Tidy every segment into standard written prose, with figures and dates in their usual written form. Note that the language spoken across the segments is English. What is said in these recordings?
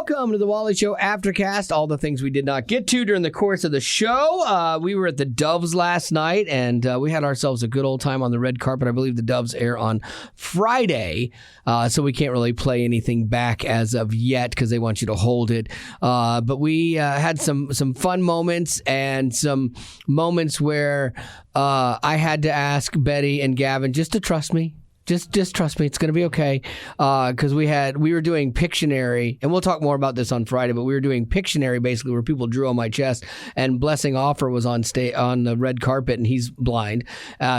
Welcome to the Wally Show Aftercast. All the things we did not get to during the course of the show. We were at the Doves last night, and we had ourselves a good old time on the red carpet. I believe the Doves air on Friday, so we can't really play anything back as of yet because they want you to hold it. But we had some fun moments and some moments where I had to ask Betty and Gavin just to trust me. Just trust me, it's going to be okay. Because we were doing Pictionary, and we'll talk more about this on Friday. But we were doing Pictionary basically, where people drew on my chest. And Blessing Offer was on the red carpet, and he's blind,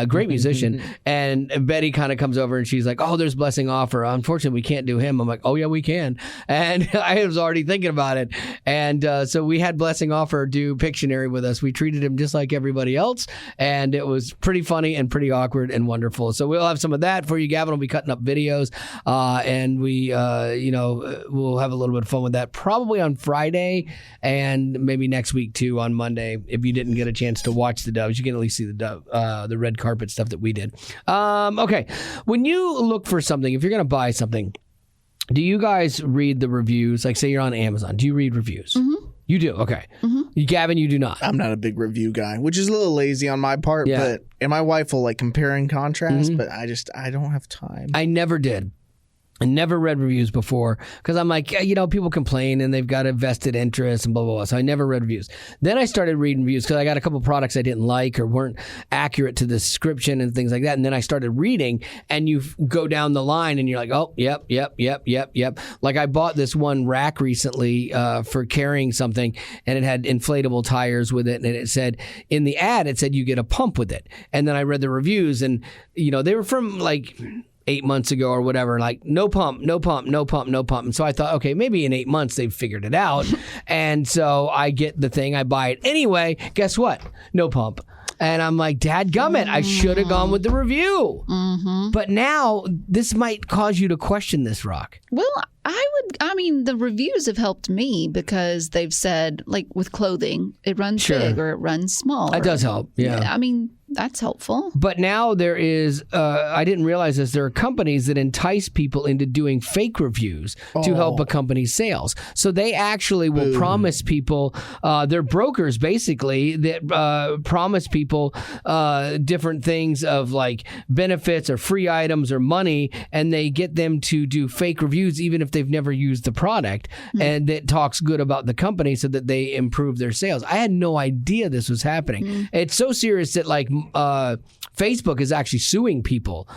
great musician. And Betty kind of comes over and she's like, "Oh, there's Blessing Offer. Unfortunately, we can't do him." I'm like, "Oh yeah, we can." And I was already thinking about it. And so we had Blessing Offer do Pictionary with us. We treated him just like everybody else, and it was pretty funny and pretty awkward and wonderful. So we'll have some of that for you. Gavin will be cutting up videos, and we, we'll have a little bit of fun with that probably on Friday and maybe next week too on Monday. If you didn't get a chance to watch the Doves, you can at least see the red carpet stuff that we did. Okay, when you look for something, if you're going to buy something, do you guys read the reviews? Like, say you're on Amazon, do you read reviews? Mm-hmm. You do? Okay. Mm-hmm. Gavin, you do not. I'm not a big review guy, which is a little lazy on my part, and my wife will like compare and contrast, but I don't have time. I never did. I never read reviews before because I'm like, people complain and they've got a vested interest and blah, blah, blah. So I never read reviews. Then I started reading reviews because I got a couple of products I didn't like or weren't accurate to the description and things like that. And then I started reading, and you go down the line and you're like, oh, yep. Like I bought this one rack recently for carrying something, and it had inflatable tires with it. And it said, in the ad, it said you get a pump with it. And then I read the reviews, and, they were from like 8 months ago or whatever, like no pump. And so I thought, okay, maybe in 8 months they've figured it out. And so I get the thing, I buy it anyway. Guess what? No pump. And I'm like, dadgummit, I should have gone with the review. Mm-hmm. But now this might cause you to question this, Rock. Well, the reviews have helped me because they've said, like with clothing, it runs big or it runs small. That does help, yeah. That's helpful. But now there is, I didn't realize this, there are companies that entice people into doing fake reviews to help a company's sales. So they actually will promise people, they're brokers basically, that promise people different things of like benefits or free items or money, and they get them to do fake reviews even if they've never used the product, and that talks good about the company so that they improve their sales. I had no idea this was happening. It's so serious that like Facebook is actually suing people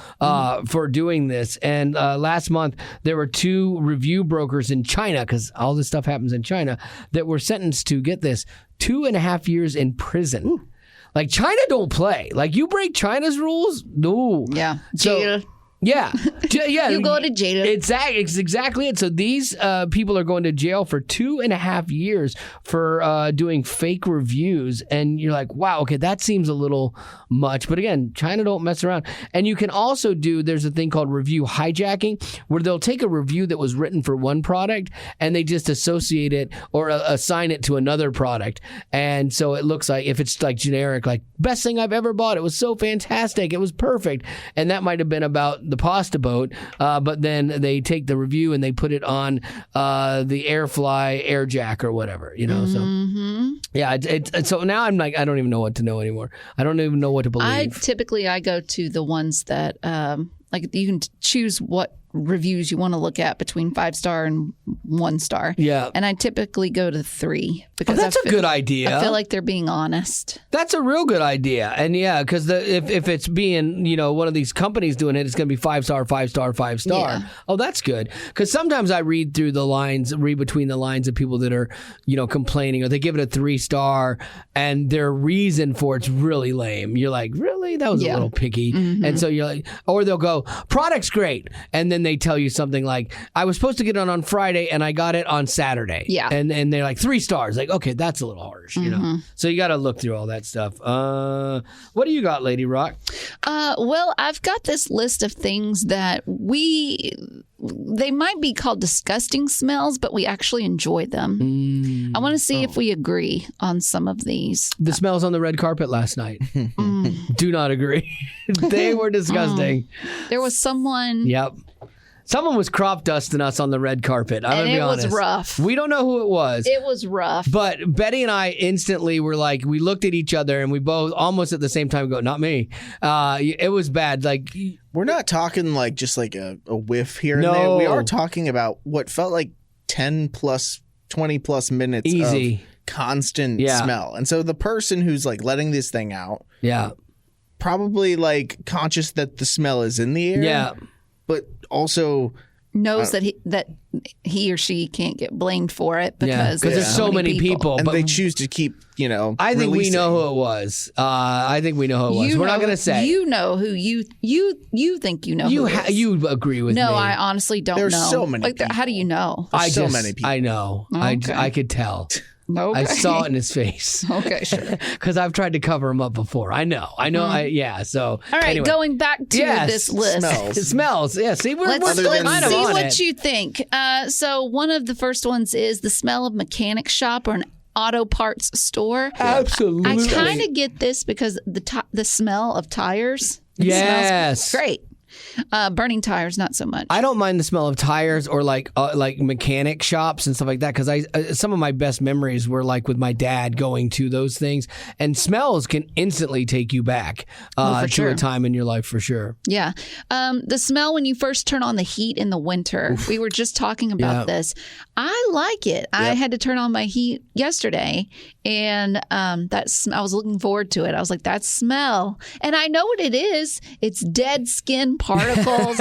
for doing this. And last month, there were 2 review brokers in China, because all this stuff happens in China, that were sentenced to, get this, 2.5 years in prison. Ooh. Like, China don't play. Like, you break China's rules? No. Yeah. So, yeah. You go to jail. It's exactly it. So these people are going to jail for 2.5 years for doing fake reviews. And you're like, wow, okay, that seems a little much. But again, China don't mess around. And you can also there's a thing called review hijacking, where they'll take a review that was written for one product and they just associate it or assign it to another product. And so it looks like, if it's like generic, like best thing I've ever bought. It was so fantastic. It was perfect. And that might have been about the pasta boat, but then they take the review and they put it on the Airfly Air Jack or whatever, So yeah, it's so now I'm like, I don't even know what to know anymore. I don't even know what to believe. I go to the ones that like you can choose what reviews you want to look at between 5-star and 1-star. Yeah. And I typically go to 3 because that's a good idea. I feel like they're being honest. That's a real good idea. And yeah, because if it's being, one of these companies doing it, it's going to be 5-star, 5-star, 5-star. Yeah. Oh, that's good. Because sometimes I read between the lines of people that are, complaining, or they give it a 3-star and their reason for it's really lame. You're like, really? That was a little picky. Mm-hmm. And so you're like, or they'll go, product's great. And then they tell you something like, I was supposed to get it on Friday and I got it on Saturday. Yeah. And they're like 3 stars. Like, okay, that's a little harsh, So you got to look through all that stuff. What do you got, Lady Rock? Well, I've got this list of things that they might be called disgusting smells, but we actually enjoy them. I want to see if we agree on some of these. The smells on the red carpet last night. Do not agree. They were disgusting. There was someone. Yep. Someone was crop dusting us on the red carpet. I'm going to be honest. And it was rough. We don't know who it was. It was rough. But Betty and I instantly were like, we looked at each other and we both almost at the same time go, not me. It was bad. Like, we're not talking like just like a whiff here No. and there. We are talking about what felt like 10 plus, 20 plus minutes Easy. of constant smell. And so the person who's like letting this thing out, probably like conscious that the smell is in the air. Yeah. But also knows that he or she can't get blamed for it because there's so many people. And but they choose to keep, I think we releasing. know who it was. I think we know who it was. We're not going to say. You know who you think you know who it is. You agree with me. No, I honestly don't There's know. so many people. How do you know? So many people. I know. Okay. I could tell. Okay. I saw it in his face. Okay, sure. Because I've tried to cover him up before. I know. So. All right, anyway. going back to this list. Smells. It smells. Yeah, see, we're Let's kind of see on what it. you think. So one of the first ones is the smell of mechanic shop or an auto parts store. Absolutely. I kind of get this because the smell of tires. It Yes. smells great. Burning tires, not so much. I don't mind the smell of tires or like mechanic shops and stuff like that because some of my best memories were like with my dad going to those things, and smells can instantly take you back to a time in your life for sure. Yeah. The smell when you first turn on the heat in the winter. Oof. We were just talking about this. I like it. Yep. I had to turn on my heat yesterday, and I was looking forward to it. I was like, that smell. And I know what it is. It's dead skin particles.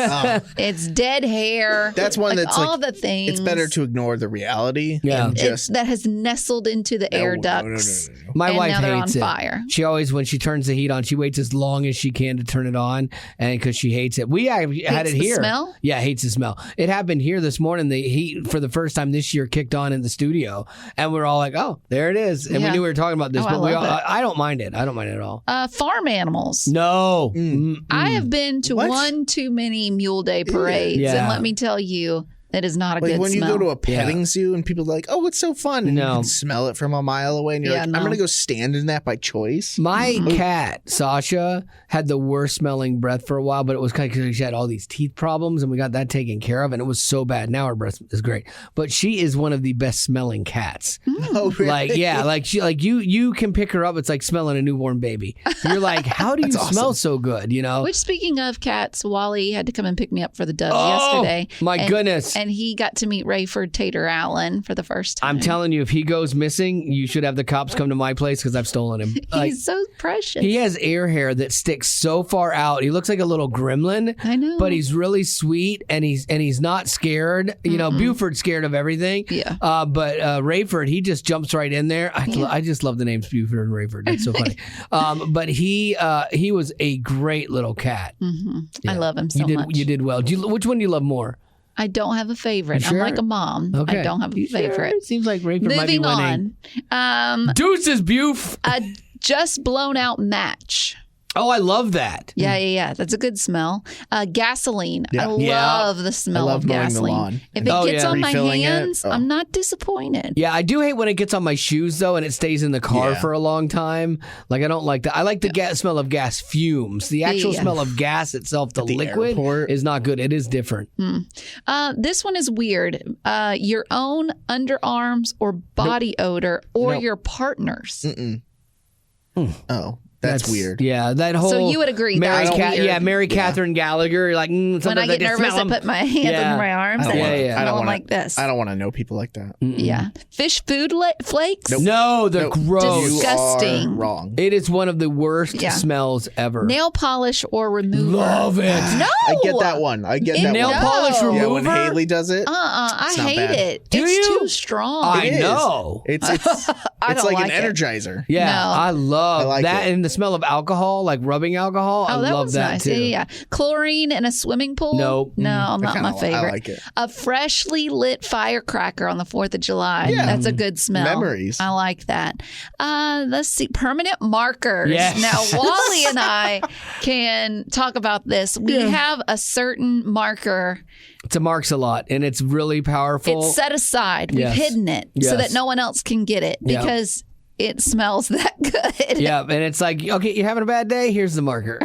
It's dead hair. That's one that's all like, the things. It's better to ignore the reality. Yeah. And just that has nestled into the air ducts. No. My and wife now they're hates on it. fire. She always, when she turns the heat on, she waits as long as she can to turn it on, and because she hates it. We had it the here. Smell? Yeah, hates the smell. It happened here this morning. The heat for the first time this year kicked on in the studio, and we were all like, "Oh, there it is." And we knew we were talking about this, but I don't mind it. I don't mind it at all. Farm animals. No, I have been to one too many Mule Day parades, and let me tell you, it is not a good when smell. you go to a petting zoo and people are like, "Oh, it's so fun," and you can smell it from a mile away, and you're like, "I'm going to go stand in that by choice." My cat Sasha had the worst smelling breath for a while, but it was kind of because she had all these teeth problems, and we got that taken care of, and it was so bad. Now her breath is great, but she is one of the best smelling cats. Oh, really? You can pick her up. It's like smelling a newborn baby. You're like, how do you smell so good? You know. Which, speaking of cats, Wally had to come and pick me up for the Doves yesterday. My goodness. And he got to meet Rayford Tater Allen for the first time. I'm telling you, if he goes missing, you should have the cops come to my place because I've stolen him. He's so precious. He has ear hair that sticks so far out. He looks like a little gremlin. I know. But he's really sweet, and he's not scared. You know, Buford's scared of everything. Yeah. But Rayford, he just jumps right in there. I just love the names Buford and Rayford. That's so funny. But he was a great little cat. Mm-hmm. Yeah. I love him so much. You did well. Which one do you love more? I don't have a favorite. Sure? I'm like a mom. Okay. I don't have a favorite. Sure? Seems like Rayford might be winning. Moving on. Deuces, Buf. A just blown out match. Oh, I love that. Yeah. That's a good smell. Gasoline. Yeah. I love the smell of mowing the gasoline. lawn. If it gets on my Refilling hands, it. I'm not disappointed. Yeah, I do hate when it gets on my shoes, though, and it stays in the car for a long time. Like, I don't like that. I like the smell of gas fumes. The actual smell of gas itself, the liquid, airport. is not good. It is different. This one is weird. Your own underarms or body odor or your partner's. Oh. That's weird. Yeah, that whole. So you would agree that's weird. Yeah, Mary Catherine Gallagher. You're like, when I get nervous, I put my hands under my arms. I don't like this. I don't want to know people like that. Yeah, fish food flakes. Nope. No, they're gross. Disgusting. You are wrong. It is one of the worst smells ever. Nail polish or remover. Love it. No, I get that one. I get that nail one. polish remover. Yeah, when Haley does it. I hate bad. it. Do it's you? too strong. I It is. know. It's I don't like like an it. energizer. Yeah, No. I love like that, it. and the smell of alcohol, like rubbing alcohol. I that love was that nice. too. Yeah. Chlorine in a swimming pool? Nope. No, not my favorite. I like it. A freshly lit firecracker on the 4th of July. Yeah. That's a good smell. Memories. I like that. Let's see. Permanent markers. Yes. Now, Wally and I can talk about this. We have a certain marker. It's a marks a lot, and it's really powerful. It's set aside. We've Yes. hidden it so Yes. that no one else can get it Yeah. because it smells that good. Yeah, and it's like, okay, you're having a bad day? Here's the marker.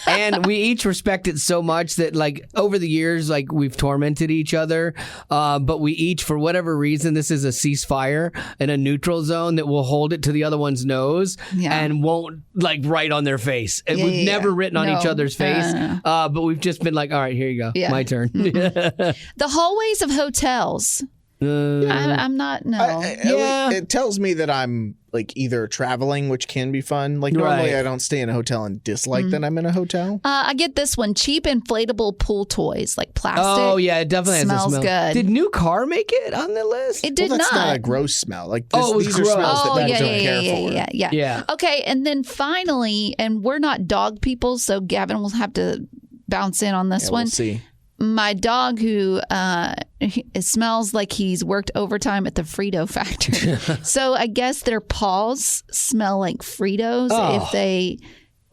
And we each respect it so much that, like, over the years, like, we've tormented each other, but we each, for whatever reason, this is a ceasefire in a neutral zone that will hold it to the other one's nose and won't, like, write on their face. We've never written on each other's face, but we've just been like, all right, here you go. My turn. The hallways of hotels. I'm not. No. It tells me that I'm like either traveling, which can be fun. Like normally, I don't stay in a hotel and dislike that I'm in a hotel. I get this one: cheap inflatable pool toys, like plastic. Oh yeah, it definitely smells has a smell. good. Did new car make it on the list? It did That's not. not a gross smell. Like it was these gross. are smells that people don't care for. Yeah. Okay, and then finally, and we're not dog people, so Gavin will have to bounce in on this one. We'll see. My dog, who it smells like he's worked overtime at the Frito factory. So I guess their paws smell like Fritos if they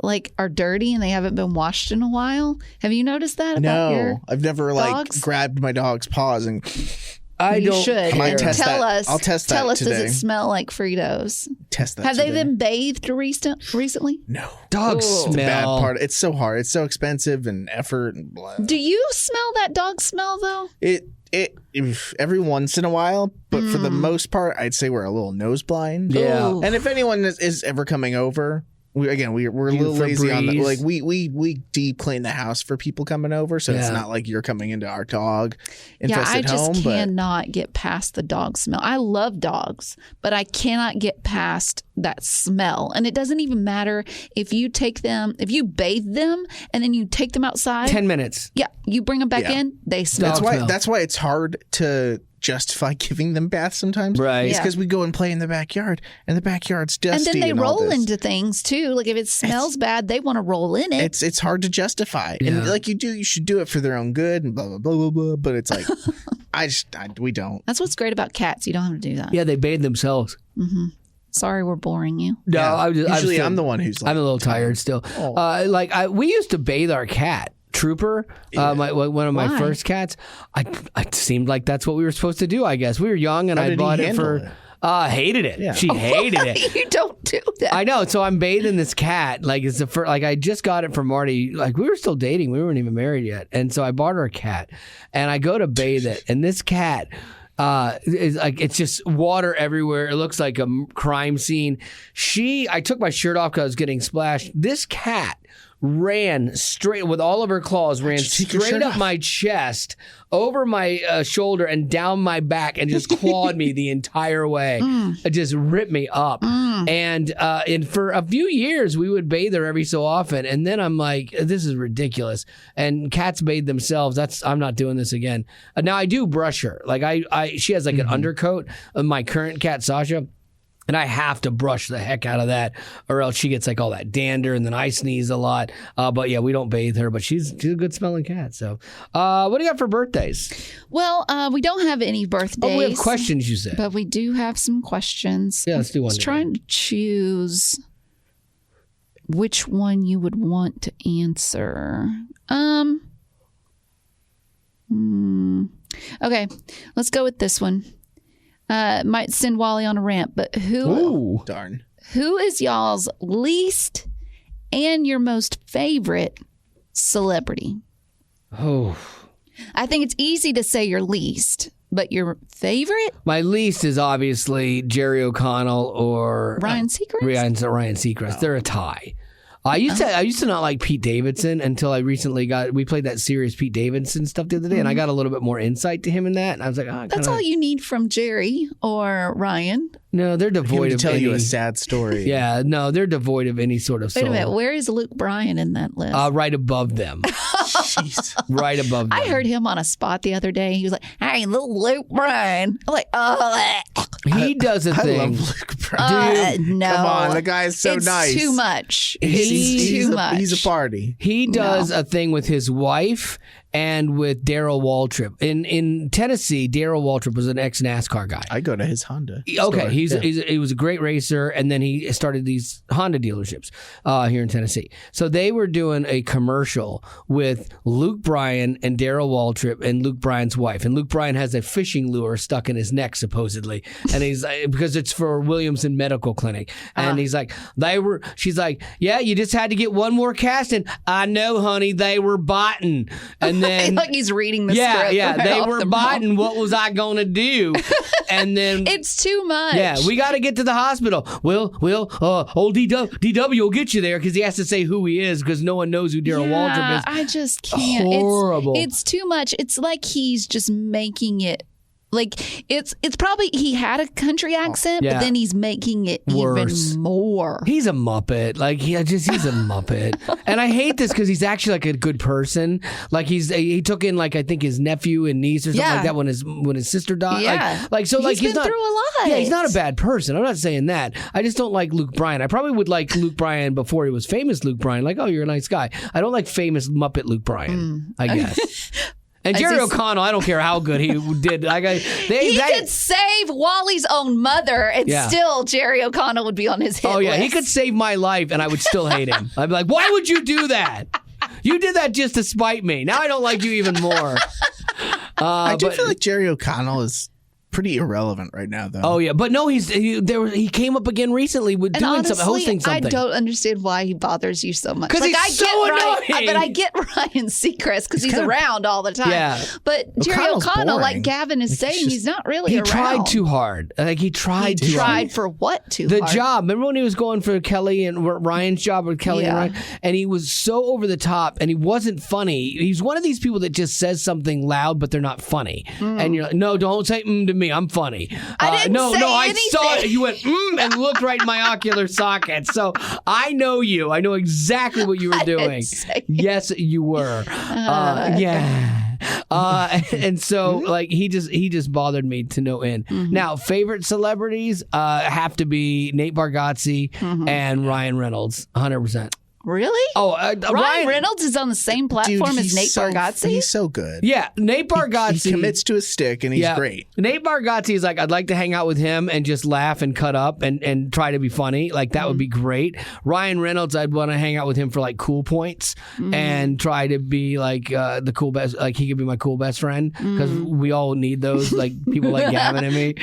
like are dirty and they haven't been washed in a while. Have you noticed that about your I've never dogs? like grabbed my dog's paws and You should. I might test tell that. us. I'll test that Tell us, today. does it smell like Fritos? Test that. Have they today. been bathed recently? No. Dog It's smell. the bad part. It's so hard. It's so expensive and effort and blah. Do you smell that dog smell though? If every once in a while, but for the most part, I'd say we're a little nose blind. Yeah. Ooh. And if anyone is ever coming over, we're a little lazy on the, like we deep clean the house for people coming over, so it's not like you're coming into our dog infested home. I just cannot get past the dog smell. I love dogs, but I cannot get past that smell. And it doesn't even matter if you bathe them and then you take them outside. 10 minutes. Yeah, you bring them back in, they smell. That's why it's hard to justify giving them baths sometimes. Right. It's because we go and play in the backyard, and the backyard's dusty. And then they all roll this. into things too. Like if it smells bad, they want to roll in it. It's hard to justify. Yeah. And like you should do it for their own good and blah blah blah blah blah. But it's like we don't. That's what's great about cats. You don't have to do that. Yeah, they bathe themselves. Sorry, we're boring you. No, Usually I'm the one who's like, I'm a little tired still. We used to bathe our cat. Trooper, one of my first cats. I seemed like that's what we were supposed to do. I guess we were young, and I bought it for. Hated it. Yeah. She hated it. You don't do that. I know. So I'm bathing this cat. Like it's the first. Like I just got it from Marty. Like we were still dating. We weren't even married yet. And so I bought her a cat, and I go to bathe it, and this cat. Is like it's just water everywhere. It looks like a crime scene. I took my shirt off because I was getting splashed. This cat ran straight with all of her claws, ran straight up my chest, over my shoulder, and down my back, and just clawed me the entire way. It just ripped me up. And for a few years, we would bathe her every so often. And then I'm like, this is ridiculous. And cats bathe themselves. I'm not doing this again. Now I do brush her. Like she has like an undercoat of my current cat, Sasha. And I have to brush the heck out of that, or else she gets like all that dander, and then I sneeze a lot. But yeah, we don't bathe her, but she's a good smelling cat. So, what do you got for birthdays? Well, we don't have any birthdays. Oh, we have questions, you said. But we do have some questions. Yeah, let's do one. I was trying to choose which one you would want to answer. Okay, let's go with this one. Might send Wally on a rant, but Ooh, darn. Who is y'all's least and your most favorite celebrity? Oh, I think it's easy to say your least, but your favorite? my least is obviously Jerry O'Connell or Ryan Seacrest? Ryan Seacrest. They're a tie. I used to not like Pete Davidson until I recently we played that serious Pete Davidson stuff the other day, and I got a little bit more insight to him in that, and I was like, That's all you need from Jerry or Ryan. No, they're devoid of tell any. you a sad story. Yeah, no, they're devoid of any sort of soul. Wait a minute, where is Luke Bryan in that list? Right above them. Jeez. Right above them. I heard him on a spot the other day. He was like, "Hey, little Luke Bryan." I'm like, "Oh, he does a thing. I love Luke Bryan. no, Come on, the guy's so it's nice. Too much. He's too much. He's a party. He does a thing with his wife and with Darrell Waltrip. In Tennessee, Darrell Waltrip was an ex-NASCAR guy. I go to his Honda. Okay, he was a great racer, and then he started these Honda dealerships here in Tennessee. So they were doing a commercial with Luke Bryan and Darrell Waltrip and Luke Bryan's wife. And Luke Bryan has a fishing lure stuck in his neck, supposedly, and he's because it's for Williamson Medical Clinic. And he's like, she's like, yeah, you just had to get one more cast, and I know, honey, they were biting. And then like he's reading the script. Yeah, they were biting. What was I gonna do? And then it's too much. Yeah, we got to get to the hospital. Old DW will get you there because he has to say who he is because no one knows who Darrell Waltrip is. I just can't. Horrible. It's too much. It's like he's just making it. Like it's probably he had a country accent, but then he's making it worse. Even more. He's a Muppet. Like he's a Muppet. And I hate this because he's actually like a good person. Like he took in like I think his nephew and niece or something like that when his sister died. Yeah. He's been not through a lot. Yeah, he's not a bad person. I'm not saying that. I just don't like Luke Bryan. I probably would like Luke Bryan before he was famous Luke Bryan. Like, oh, you're a nice guy. I don't like famous Muppet Luke Bryan, I guess. And Jerry O'Connell, I don't care how good he did. He could save Wally's own mother, and still Jerry O'Connell would be on his hit list. He could save my life, and I would still hate him. I'd be like, why would you do that? You did that just to spite me. Now I don't like you even more. I do feel like Jerry O'Connell is pretty irrelevant right now, though. Oh yeah, but no, he came up again recently with hosting something. I don't understand why he bothers you so much. Because he's so annoying. But I get Ryan Seacrest because he's around all the time. Yeah. But Jerry O'Connell, like Gavin is saying, he's not really around. He tried too hard. He tried for what too hard? The job. Remember when he was going for Kelly and Ryan's job with Kelly and Ryan? And he was so over the top and he wasn't funny. He's one of these people that just says something loud, but they're not funny. And you're like, no, don't say to me. I'm funny. I didn't say I anything. saw it. You went and looked right in my ocular socket. So I know you. I know exactly what you were doing. Yes, you were. And so like he just bothered me to no end. Now, favorite celebrities have to be Nate Bargatze and Ryan Reynolds, 100%. Really? Oh, Ryan Reynolds is on the same platform as Nate Bargatze? He's so good. Yeah, Nate Bargatze. He commits to his stick, and he's great. Nate Bargatze is like, I'd like to hang out with him and just laugh and cut up and try to be funny. Like, that would be great. Ryan Reynolds, I'd want to hang out with him for, like, cool points and try to be, like, the cool best. Like, he could be my cool best friend because we all need those, like, people like Gavin and me.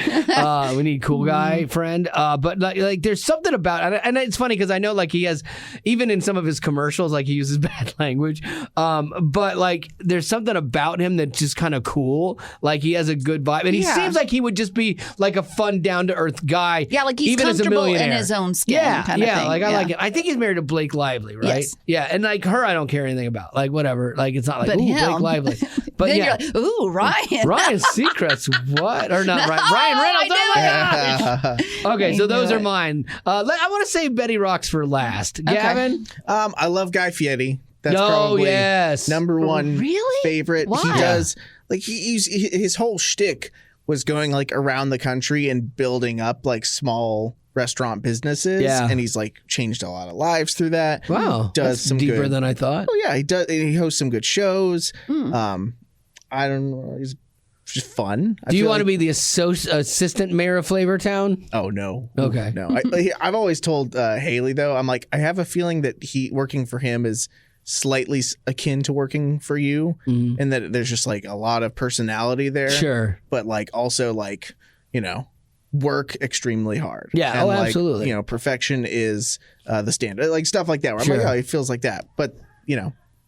We need cool guy friend. But, like, there's something about it. And it's funny because I know, like, he has, even in some of his commercials, like he uses bad language, but like there's something about him that's just kind of cool. Like he has a good vibe, and he seems like he would just be like a fun, down to earth guy. Yeah, like he's even comfortable as a millionaire. in his own skin. Kind of thing. Like I like it. I think he's married to Blake Lively, right? Yes. Yeah, and like her, I don't care anything about. Like whatever. Like it's not like but ooh, him. Blake Lively. But then yeah, you're like, ooh, Ryan. Ryan Seacrest, what? Or not Ryan Reynolds. Oh my gosh. Okay, so those are mine. I want to save Betty Rocks for last. Gavin? I love Guy Fieri. That's probably number one favorite. Why? He does like his whole shtick was going like around the country and building up like small restaurant businesses. Yeah. And he's like changed a lot of lives through that. Wow. Does some deeper good, than I thought. Oh yeah, he does. He hosts some good shows. I don't know. He's just fun. Do you want to be the assistant mayor of Flavortown? Oh no. Okay. No. I've always told Haley though. I'm like, I have a feeling that working for him is slightly akin to working for you, and that there's just like a lot of personality there. Sure. But like also like work extremely hard. Yeah. And absolutely. Perfection is the standard. Like stuff like that. Where I'm like, oh, it feels like that. But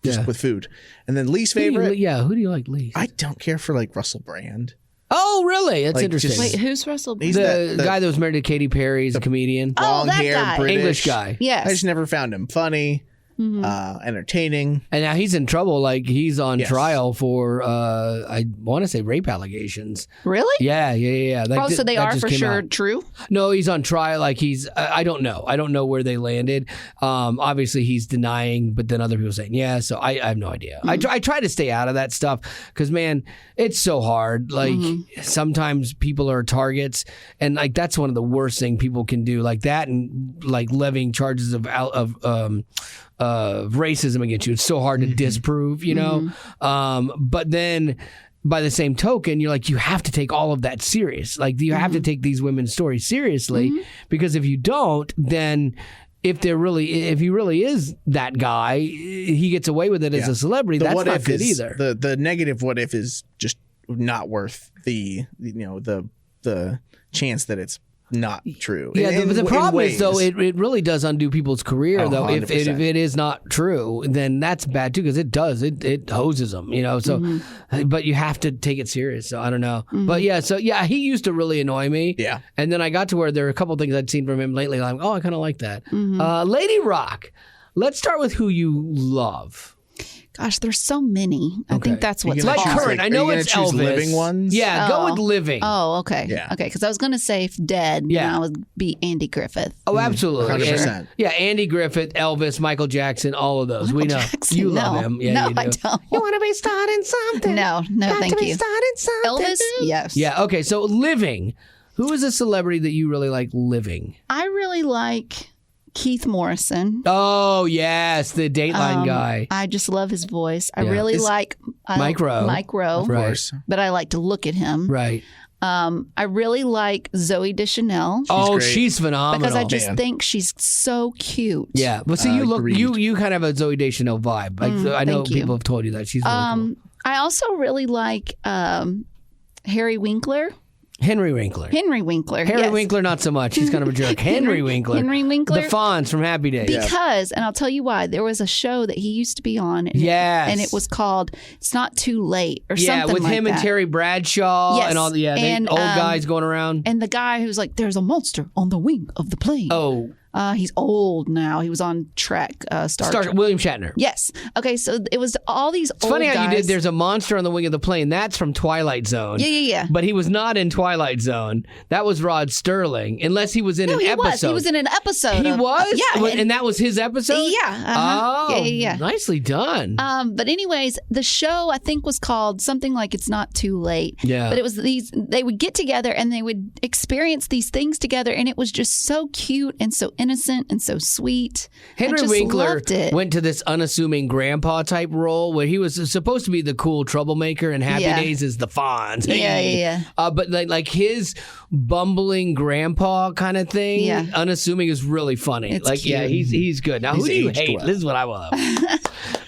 just with food. And then least favorite. Who do you like least? I don't care for like Russell Brand. Oh, really? That's interesting. Wait, who's Russell Brand? He's the guy that was married to Katy Perry. He's a comedian. Long hair, guy. British. English guy. Yes. I just never found him funny. Entertaining. And now he's in trouble. Like he's on trial for I want to say rape allegations. Really? Yeah. So they are for sure true? No, he's on trial. Like he's I don't know. I don't know where they landed. Obviously he's denying, but then other people saying yeah. So I have no idea. I try to stay out of that stuff because man, it's so hard. Like sometimes people are targets, and like that's one of the worst things people can do. Like that, and like levying charges of racism against you. It's so hard to disprove, you know? But then by the same token, you're like, you have to take all of that serious. Like, you have to take these women's stories seriously, because if you don't, then if he really is that guy, he gets away with it as a celebrity. That's not good either. The negative what if is just not worth the chance that it's not true. Yeah, the problem is, though, it really does undo people's career, though. 100%. If it is not true, then that's bad, too, because it does. It hoses them, you know. So, but you have to take it serious. So, I don't know. But, he used to really annoy me. Yeah. And then I got to where there are a couple things I'd seen from him lately. I'm like, I kind of like that. Lady Rock, let's start with who you love. Gosh, there's so many. I think that's what's like hard. current. I know it's Elvis. Living ones. Yeah, go with living. Oh, okay. Yeah. Okay, because I was going to say if dead, then I would be Andy Griffith. Oh, absolutely. 100%. Yeah, Andy Griffith, Elvis, Michael Jackson, all of those. We know. Jackson, You love him. Yeah, no, you do. I don't. You want to be starting something? No, thank you. Starting something. Elvis, yes. Yeah, okay, so living. Who is a celebrity that you really like living? I really like Keith Morrison. Oh, yes, the Dateline guy. I just love his voice. I really like Mike Rowe. Mike Rowe. Of course. But I like to look at him. Right. I really like Zooey Deschanel. Oh, she's phenomenal. Because I just think she's so cute. Yeah, but see, you look, agreed. you kind of have a Zooey Deschanel vibe. Like, I know thank you. people have told you that. She's really cool. I also really like Harry Winkler. Henry Winkler. Henry Winkler. Harry yes. Winkler, not so much. He's kind of a jerk. Henry Winkler. Henry Winkler. The Fonz from Happy Days. Because, and I'll tell you why, there was a show that he used to be on. And Yes. and it was called It's Not Too Late or Yeah, something with like him that. and Terry Bradshaw Yes. and all the And, old guys going around. And the guy who's like, there's a monster on the wing of the plane. Oh, He's old now. He was on Trek, Star Trek. William Shatner. Yes. Okay, so it was all these It's old funny how guys. you did. There's a monster on the wing of the plane. That's from Twilight Zone. Yeah. But he was not in Twilight Zone. That was Rod Sterling, unless he was in an he episode. was. He was in an episode. He was? Yeah. And that was his episode? Yeah. Uh-huh. Oh, Yeah. nicely done. But anyways, the show I think was called something like It's Not Too Late. Yeah. But it was they would get together and they would experience these things together, and it was just so cute and so innocent and so sweet. Henry I just Winkler loved it. went to this unassuming grandpa type role where he was supposed to be the cool troublemaker, and Happy Yeah. Days is the Fonz. Yeah. But like his bumbling grandpa kind of thing, Yeah. unassuming, is really funny. It's like, yeah, cute. he's good. Now, who He's do you aged hate? well. This is what I love.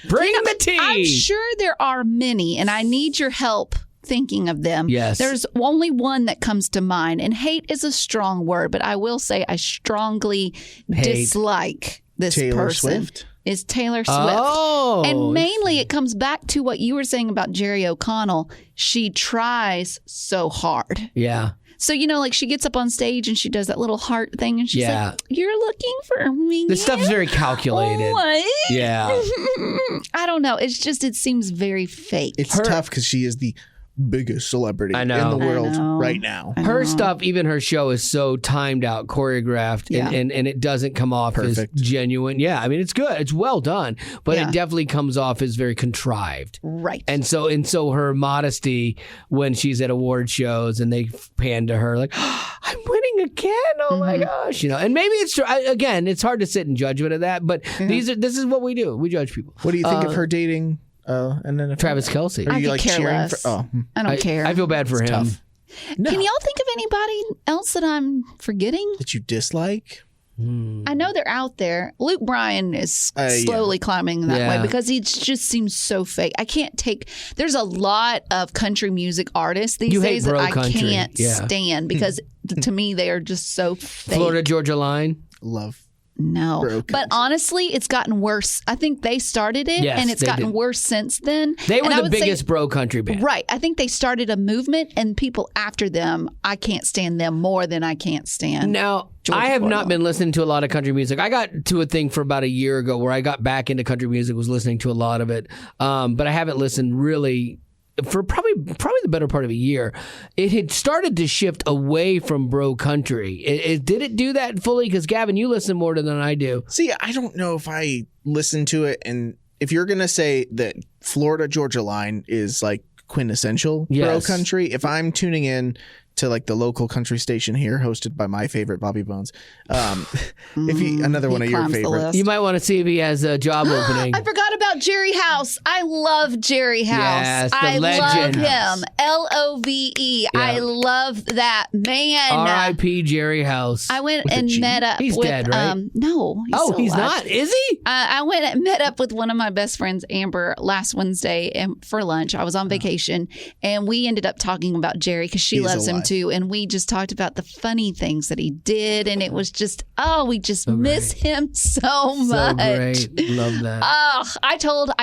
Bring the tea. I'm sure there are many, and I need your help thinking of them. Yes. There's only one that comes to mind, and hate is a strong word, but I will say I strongly dislike this Taylor person. Swift? Is Taylor Swift. Oh. And mainly it comes back to what you were saying about Jerry O'Connell. She tries so hard. Yeah. So, like she gets up on stage and she does that little heart thing and she's Yeah. like, you're looking for me. This stuff's very calculated. What? Yeah. I don't know. It seems very fake. It's tough because she is the biggest celebrity I know. in the world know. right now. Her stuff, even her show, is so timed out, choreographed, and it doesn't come off Perfect. as genuine. Yeah, I mean, it's good. It's well done, but Yeah. it definitely comes off as very contrived. Right. And so her modesty when she's at award shows and they pan to her like, I'm winning again. Oh my gosh. And maybe it's true. Again, it's hard to sit in judgment of that, but this is what we do. We judge people. What do you think of her dating? And then Travis Kelce. Are I you could like care cheering less. for? I don't care. I feel bad for him. tough. No. Can y'all think of anybody else that I'm forgetting? That you dislike? I know they're out there. Luke Bryan is Yeah. slowly climbing that Yeah. way because he just seems so fake. I can't take. There's a lot of country music artists these You hate days that bro I country. can't Yeah. stand because to me they are just so fake. Florida Georgia Line. Love. No, Bro but country. honestly, it's gotten worse. I think they started it, Yes, and it's they gotten did. worse since then. They were And I the would say- biggest bro country band. Right. I think they started a movement, and people after them, I can't stand them more than I can't stand. Now, Georgia I have Florida. not been listening to a lot of country music. I got to a thing for about a year ago where I got back into country music, was listening to a lot of it, but I haven't listened really for probably the better part of a year. It had started to shift away from bro country. Did it do that fully? Because Gavin, you listen more than I do. See, I don't know if I listen to it, and if you're gonna say that Florida Georgia Line is like quintessential bro Yes. country. If I'm tuning in to like the local country station here, hosted by my favorite Bobby Bones, another one of your climbs the favorites. list. You might want to see if he has a job opening. I forgot about Jerry House. I love Jerry House. Yes, the I love legend. him. Love. I love that man. R.I.P. Jerry House. I went With a and G? met up He's with dead, right? No, oh, still he's alive. not? Is he? I went and met up with one of my best friends, Amber, last Wednesday for lunch. I was on vacation, and we ended up talking about Jerry because she He's loves him alive. too. And we just talked about the funny things that he did, and it was just, we just miss him so much. So great. Love that. I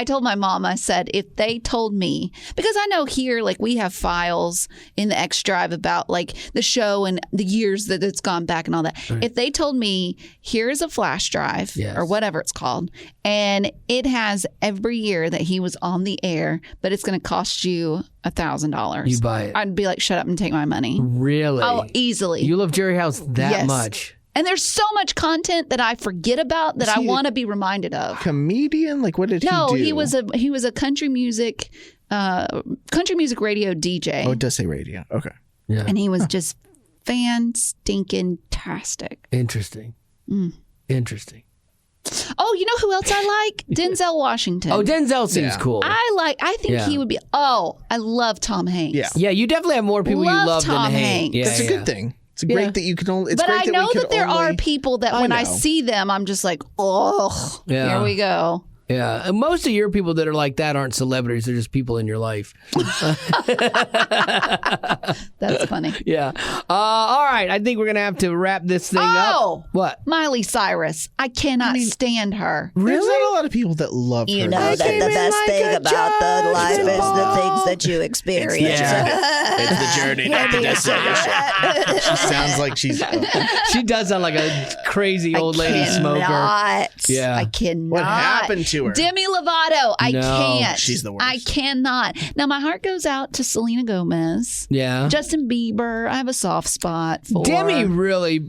told my mom, I said, if they told me, because I know here, like we have files in the X drive about like the show and the years that it's gone back and all that. Right. If they told me, here's a flash drive Yes. or whatever it's called, and it has every year that he was on the air, but it's going to cost you $1,000. You buy it. I'd be like, shut up and take my money. Really? Oh, easily. You love Jerry House that Yes. much? And there's so much content that I forget about that Is I he want to be reminded of. Comedian? Like, what did he do? No, he was a country music radio DJ, Oh, it does say radio. Okay. Yeah. and he was just fan-stinking-tastic. Interesting. Interesting. Oh, you know who else I like? Denzel Washington. Oh, Denzel seems Yeah. cool. I think Yeah. he would be. Oh, I love Tom Hanks. Yeah. Yeah, you definitely have more people you Love love Tom than hate. Hanks. Yeah, That's a yeah. good thing. It's Yeah. great that you can only. It's But great I that know we can that there are only- people that I when I know. see them, I'm just like, oh, Yeah. here we go. Yeah, and most of your people that are like that aren't celebrities; they're just people in your life. That's funny. Yeah. All right, I think we're gonna have to wrap this thing up. Oh, What? Miley Cyrus. I cannot stand her. There's not a lot of people that love You her. know that came the in best like thing a about the life is the judgment things that you experience. It's the journey, not the destination. She sounds like she's. She does sound like a crazy old lady smoker. Yeah. I cannot. What happened to her? Demi Lovato. I No, can't. she's the worst. I cannot. Now, my heart goes out to Selena Gomez. Yeah. Justin Bieber. I have a soft spot for. Demi really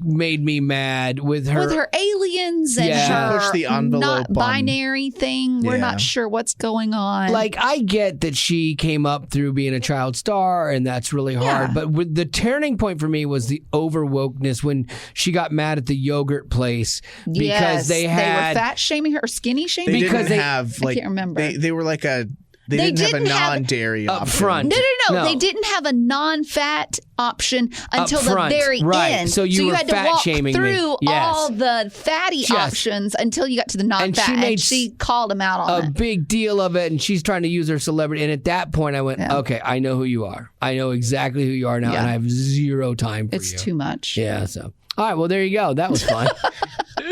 made me mad with her. With her aliens and Yeah. her She pushed the envelope not on- binary thing. We're Yeah. not sure what's going on. Like, I get that she came up through being a child star, and that's really hard. Yeah. But with the turning point for me was the over wokeness when she got mad at the yogurt place because yes, they had were fat shaming her or skinny They shaming her. Because didn't they- have I like. can't remember. They were like a. They They didn't have a didn't have- non-dairy up option. front. No. No. They didn't have a non-fat option until Up front, the very right. end. So you were had to fat walk shaming me. through Yes. all the fatty Yes. options until you got to the non-fat. she And made she called him out on a it. big deal of it, and she's trying to use her celebrity. And at that point, I went, Yeah. okay, I know who you are. I know exactly who you are now, Yeah. and I have zero time for It's you. too much. Yeah, so. All right, well, there you go. That was fun. All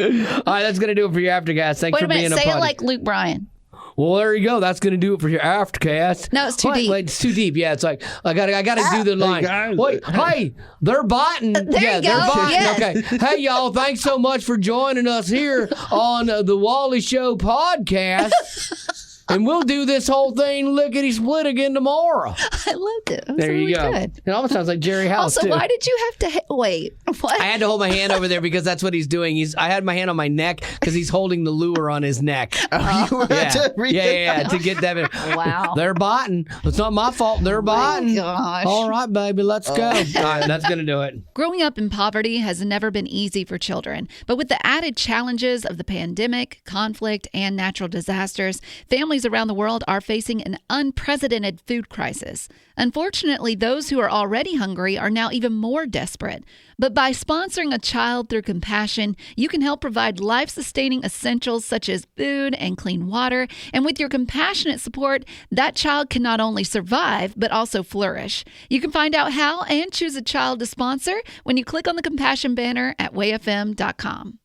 right, that's going to do it for your Aftercast. Thanks Wait for a minute. being a Say part. it like Luke Bryan. Well, there you go. That's going to do it for your Aftercast. No, it's too deep. Wait, it's too deep. Yeah, it's like I got to do the line. guys. Wait, hey, they're botting. There yeah, you they're go. botting. Yes. Okay. Hey, y'all, thanks so much for joining us here on the Wally Show podcast. And we'll do this whole thing lickety split again tomorrow. I loved it. It was There really you go. good. It almost sounds like Jerry House Also, too. why did you have to wait? What? I had to hold my hand over there because that's what he's doing. I had my hand on my neck because he's holding the lure on his neck. You were Yeah. to read yeah, to get that. Wow. They're botting. It's not my fault. They're botting. gosh. All right, baby, let's go. All right, that's going to do it. Growing up in poverty has never been easy for children, but with the added challenges of the pandemic, conflict, and natural disasters, families around the world are facing an unprecedented food crisis. Unfortunately, those who are already hungry are now even more desperate. But by sponsoring a child through compassion, you can help provide life-sustaining essentials such as food and clean water. And with your compassionate support, that child can not only survive, but also flourish. You can find out how and choose a child to sponsor when you click on the compassion banner at wayfm.com.